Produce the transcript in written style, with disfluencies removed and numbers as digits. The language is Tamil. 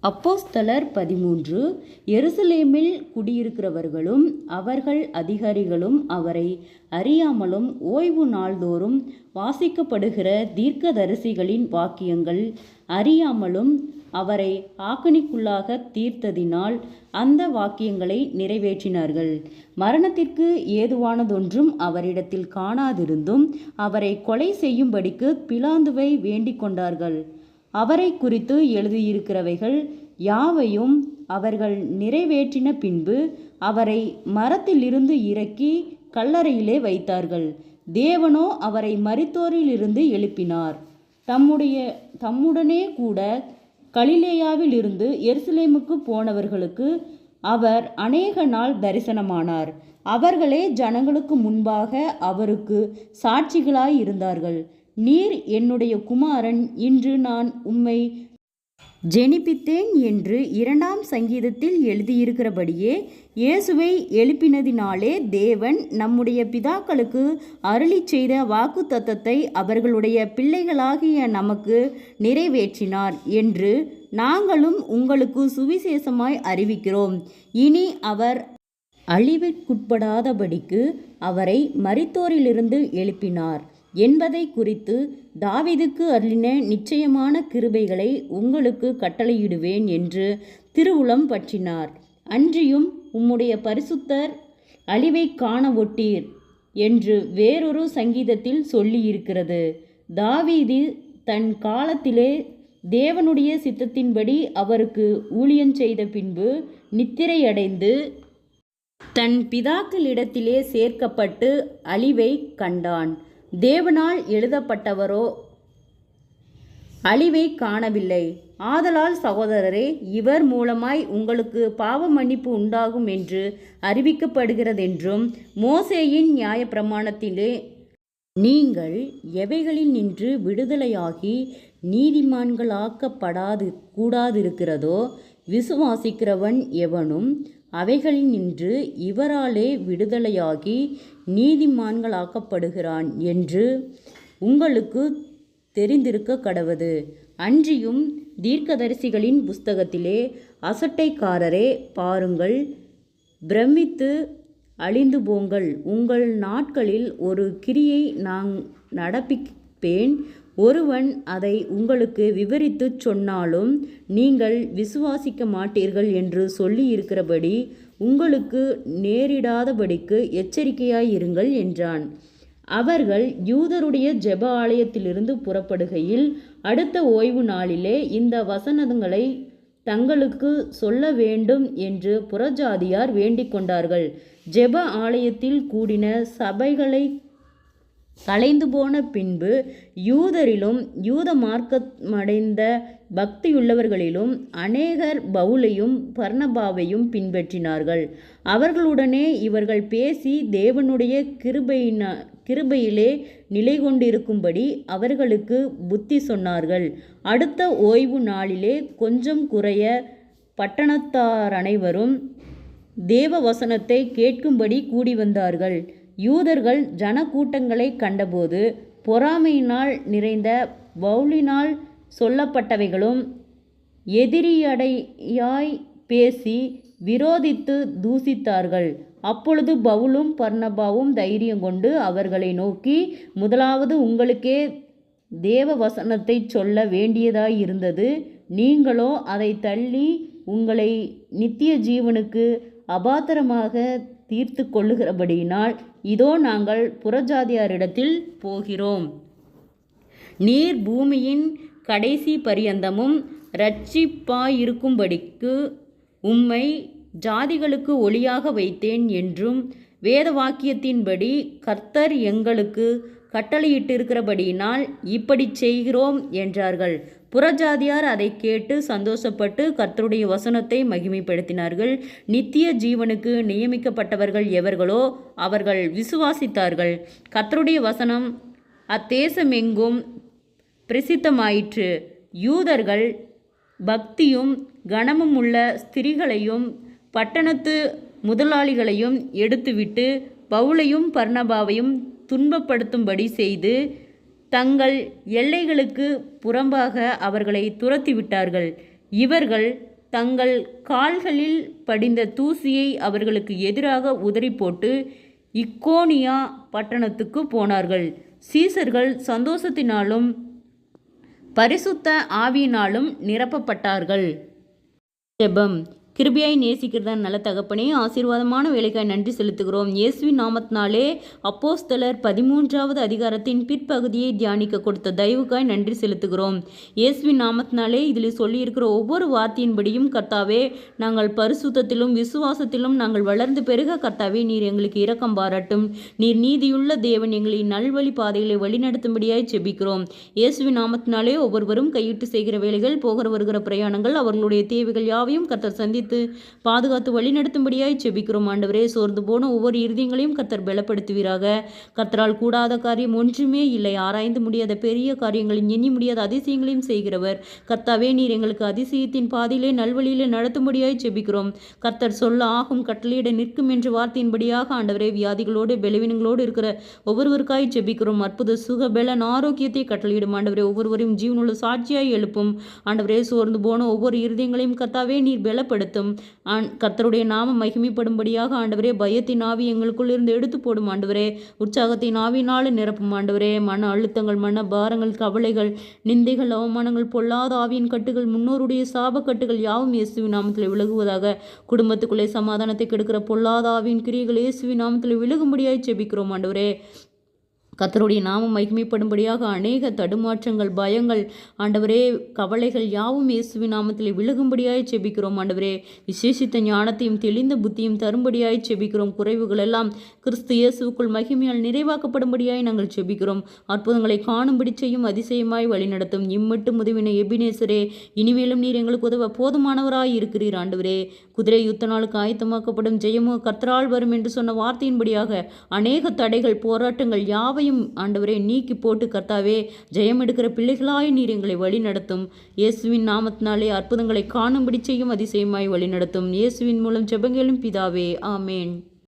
அப்போஸ்தலர் 13. எருசலேமில் குடியிருக்கிறவர்களும் அவர்கள் அதிகாரிகளும் அவரை அறியாமலும் ஓய்வு நாள்தோறும் வாசிக்கப்படுகிற தீர்க்கதரிசிகளின் வாக்கியங்கள் அறியாமலும் அவரை ஆக்கினைக்குள்ளாக தீர்த்ததினால் அந்த வாக்கியங்களை நிறைவேற்றினார்கள். மரணத்திற்கு ஏதுவானதொன்றும் அவரிடத்தில் காணாதிருந்தும் அவரை கொலை செய்யும்படிக்கு பிலாத்துவை வேண்டிக் கொண்டார்கள். அவரை குறித்து எழுதியிருக்கிறவைகள் யாவையும் அவர்கள் நிறைவேற்றின பின்பு அவரை மரத்திலிருந்து இறக்கி கல்லறையிலே வைத்தார்கள். தேவனோ அவரை மரித்தோரிலிருந்து எழுப்பினார். தம்முடனே கூட கலிலேயாவிலிருந்து எருசலேமுக்கு போனவர்களுக்கு அவர் அநேக நாள் தரிசனமானார். அவர்களே ஜனங்களுக்கு முன்பாக அவருக்கு சாட்சிகளாய் இருந்தார்கள். நீர் என்னுடைய குமாரன், இன்று நான் உம்மை ஜெனிப்பித்தேன் என்று 2ஆம் சங்கீதத்தில் எழுதியிருக்கிறபடியே இயேசுவை எழுப்பினதினாலே தேவன் நம்முடைய பிதாக்களுக்கு அருளிச் செய்த வாக்குத்தத்தத்தை அவர்களுடைய பிள்ளைகளாகிய நமக்கு நிறைவேற்றினார் என்று நாங்களும் உங்களுக்கு சுவிசேஷமாய் அறிவிக்கிறோம். இனி அவர் அழிவிற்குட்படாதபடிக்கு அவரை மரித்தோரிலிருந்து எழுப்பினார் என்பதை குறித்து தாவீதுக்கு அருளின நிச்சயமான கிருபைகளை உங்களுக்கு கட்டளையிடுவேன் என்று திருவுளம் பற்றினார். அன்றியும் உம்முடைய பரிசுத்தர் அழிவை காண ஒட்டீர் என்று வேறொரு சங்கீதத்தில் சொல்லியிருக்கிறது. தாவீது தன் காலத்திலே தேவனுடைய சித்தத்தின்படி அவருக்கு ஊழியம் செய்த பின்பு நித்திரையடைந்து தன் பிதாக்களிடத்திலே சேர்க்கப்பட்டு அழிவை கண்டான். தேவனால் எழுதப்பட்டவரோ அழிவை காணவில்லை. ஆதலால் சகோதரரே, இவர் மூலமாய் உங்களுக்கு பாவ மன்னிப்பு உண்டாகும் என்று அறிவிக்கப்படுகிறதென்றும் மோசேயின் நியாயப்பிரமாணத்திலே நீங்கள் எவைகளில் நின்று விடுதலையாகி கூடாதிருக்கிறதோ விசுவாசிக்கிறவன் எவனும் அவைகளில் நின்று இவராலே விடுதலையாகி நீதிமான்களாக்கப்படுகிறான் என்று உங்களுக்கு தெரிந்திருக்க கடவது. அன்றியும் தீர்க்கதரிசிகளின் புஸ்தகத்திலே அசட்டைக்காரரே, பாருங்கள், பிரமித்து அழிந்து போங்கள். உங்கள் நாட்களில் ஒரு கிரியை நான் நடப்பிப்பேன். ஒருவன் அதை உங்களுக்கு விவரித்துச் சொன்னாலும் நீங்கள் விசுவாசிக்க மாட்டீர்கள் என்று சொல்லியிருக்கிறபடி உங்களுக்கு நேரிடாதபடிக்கு எச்சரிக்கையாயிருங்கள் என்றான். அவர்கள் யூதருடைய ஜெப ஆலயத்திலிருந்து புறப்படுகையில் அடுத்த ஓய்வு நாளிலே இந்த வசனங்களை தங்களுக்கு சொல்ல வேண்டும் என்று புறஜாதியார் வேண்டிக் கொண்டார்கள். ஜெப ஆலயத்தில் கூடின சபைகளை கலைந்து போன பின்பு யூதரிலும் யூத மார்க்கமடைந்த பக்தியுள்ளவர்களிலும் அநேகர் பவுலையும் பர்னபாவையும் பின்பற்றினார்கள். அவர்களுடனே இவர்கள் பேசி தேவனுடைய கிருபையிலே நிலை கொண்டிருக்கும்படி அவர்களுக்கு புத்தி சொன்னார்கள். அடுத்த ஓய்வு நாளிலே கொஞ்சம் குறைய பட்டணத்தாரனைவரும் தேவ வசனத்தை கேட்கும்படி கூடி வந்தார்கள். யூதர்கள் ஜனக்கூட்டங்களை கண்டபோது பொறாமையினால் நிறைந்த பவுலினால் சொல்லப்பட்டவைகளும் எதிரியடையாய் பேசி விரோதித்து தூசித்தார்கள். அப்பொழுது பவுலும் பர்னபாவும் தைரியம் கொண்டு அவர்களை நோக்கி, முதலாவது உங்களுக்கே தேவ வசனத்தை சொல்ல வேண்டியதாயிருந்தது. நீங்களோ அதை தள்ளி உங்களை நித்திய ஜீவனுக்கு அபாத்திரமாக தீர்த்து கொள்ளுகிறபடியினால் இதோ நாங்கள் புறஜாதியாரிடத்தில் போகிறோம். நீர் பூமியின் கடைசி பரியந்தமும் இரட்சிப்பாயிருக்கும்படிக்கு உம்மை ஜாதிகளுக்கு ஒளியாக வைத்தேன் என்றும் வேத வாக்கியத்தின்படி கர்த்தர் எங்களுக்கு கட்டளையிட்டிருக்கிறபடியினால் இப்படி செய்கிறோம் என்றார்கள். புறஜாதியார் அதை கேட்டு சந்தோஷப்பட்டு கர்த்தருடைய வசனத்தை மகிமைப்படுத்தினார்கள். நித்திய ஜீவனுக்கு நியமிக்கப்பட்டவர்கள் எவர்களோ அவர்கள் விசுவாசித்தார்கள். கர்த்தருடைய வசனம் அத்தேசமெங்கும் பிரசித்தமாயிற்று. யூதர்கள் பக்தியும் கனமும் உள்ள ஸ்திரீகளையும் பட்டணத்து முதலாளிகளையும் எடுத்துவிட்டு பவுலையும் பர்னபாவையும் துன்பப்படுத்தும்படி செய்து தங்கள் எல்லைகளுக்கு புறம்பாக அவர்களை துரத்திவிட்டார்கள். இவர்கள் தங்கள் கால்களில் படிந்த தூசியை அவர்களுக்கு எதிராக உதறி போட்டு இக்கோனியா பட்டணத்துக்கு போனார்கள். சீசர்கள் சந்தோஷத்தினாலும் பரிசுத்த ஆவியினாலும் நிரப்பப்பட்டார்கள். ஜெபம். கிருபையாய் நேசிக்கிறதா நல்ல தகப்பனே, ஆசீர்வாதமான வேலைக்காய் நன்றி செலுத்துகிறோம். இயேசுவின் நாமத்தினாலே அப்போஸ்தலர் 13வது அதிகாரத்தின் பிற்பகுதியை தியானிக்க கொடுத்த தயவுக்காய் நன்றி செலுத்துகிறோம். இயேசுவின் நாமத்தினாலே இதில் சொல்லியிருக்கிற ஒவ்வொரு வார்த்தையின்படியும் கர்த்தாவே, நாங்கள் பரிசுத்தத்திலும் விசுவாசத்திலும் நாங்கள் வளர்ந்து பெருக கர்த்தாவே நீர் எங்களுக்கு இரக்கம் பாராட்டும். நீர் நீதியுள்ள தேவன், எங்களை நல்வழி பாதைகளை வழிநடத்தும்படியாய் செபிக்கிறோம். இயேசுவின் நாமத்தினாலே ஒவ்வொருவரும் கையிட்டு செய்கிற வேலைகள், போகிற வருகிற பிரயாணங்கள், அவர்களுடைய தேவைகள் யாவையும் கர்த்தர் சந்தித்து பாதுகாத்து வழிநடத்தும்படியாய் செபிக்கிறோம். ஆண்டவரே, சோர்ந்து போன ஒவ்வொரு இருதயங்களையும் கர்த்தர் பலப்படுத்துவீராக. கர்த்தரால் கூடாத காரியம் ஒன்றுமே இல்லை. ஆராய்ந்து முடியாத பெரிய காரியங்களையும் எண்ணி முடியாத அதிசயங்களையும் செய்கிறவர் கர்த்தாவே, நீர் எங்களுக்கு அதிசயத்தின் பாதையிலே நல்வழியிலே நடத்தும்படியாய் செபிக்கிறோம். கர்த்தர் சொல்ல ஆகும் கட்டளையிட நிற்கும் என்ற வார்த்தையின்படியாக ஆண்டவரே, வியாதிகளோடு பலவீனங்களோடு இருக்கிற ஒவ்வொருவருக்காய் செபிக்கிறோம். அற்புத சுக பலன் ஆரோக்கியத்தை கட்டளையிடும் ஆண்டவரே. ஒவ்வொருவரையும் ஜீவனுள்ள சாட்சியாய் எழுப்பும் ஆண்டவரே. சோர்ந்து போன ஒவ்வொரு இருதயங்களையும் கர்த்தாவே நீர் பலப்படுத்தும். கர்த்தருடைய நாமம் மகிமைப்படும்படியாக ஆண்டவரே, பயத்தின் ஆவி எங்களுக்குள் இருந்து எடுத்து போடும் ஆண்டவரே. உற்சாகத்தின் ஆவியினால நிரப்பும் ஆண்டவரே. மன அழுத்தங்கள், மன பாரங்கள், கவலைகள், நிந்தைகள், அவமானங்கள், பொல்லாத ஆவியின் கட்டுகள், முன்னோருடைய சாப கட்டுகள் யாவும் இயேசுவின் நாமத்தில் விலகுவதாக. குடும்பத்துக்குள்ளே சமாதானத்தை கெடுக்கிற பொல்லாத ஆவியின் கிரியைகள் இயேசுவின் நாமத்தில் விலகும்படியாய் செபிக்கிறோம் ஆண்டவரே. கர்த்தருடைய நாமம் மகிமைப்படும்படியாக அநேக தடுமாற்றங்கள், பயங்கள் ஆண்டவரே, கவலைகள் யாவும் இயேசுவின் நாமத்தில் விலகும்படியாய் செபிக்கிறோம் ஆண்டவரே. விசேஷித்த ஞானத்தையும் தெளிந்த புத்தியும் தரும்படியாய் செபிக்கிறோம். குறைவுகள் எல்லாம் கிறிஸ்து இயேசுவுக்குள் மகிமையால் நிறைவாக்கப்படும்படியாய் நாங்கள் செபிக்கிறோம். அற்புதங்களை காணும்படி செய்யும், அதிசயமாய் வழிநடத்தும். இம்மட்டும் உதவின எபினேசரே, இனிமேலும் நீர் எங்களுக்கு உதவ போதுமானவராய் இருக்கிறீர் ஆண்டவரே. குதிரை யுத்த நாளுக்கு ஆயத்தமாக்கப்படும், ஜெயமோ கர்த்தரால் வரும் என்று சொன்ன வார்த்தையின்படியாக அநேக தடைகள், போராட்டங்கள் யாவை ஆண்டவரே நீக்கி போட்டு கர்த்தாவே, ஜெயம் எடுக்கிற பிள்ளைகளாய் நீர் எங்களை வழி நடத்தும். இயேசுவின் நாமத்தினாலே அற்புதங்களை காணும்படி செய்யும், அதிசயமாய் வழி நடத்தும். இயேசுவின் மூலம் ஜெபங்களும் பிதாவே, ஆமேன்.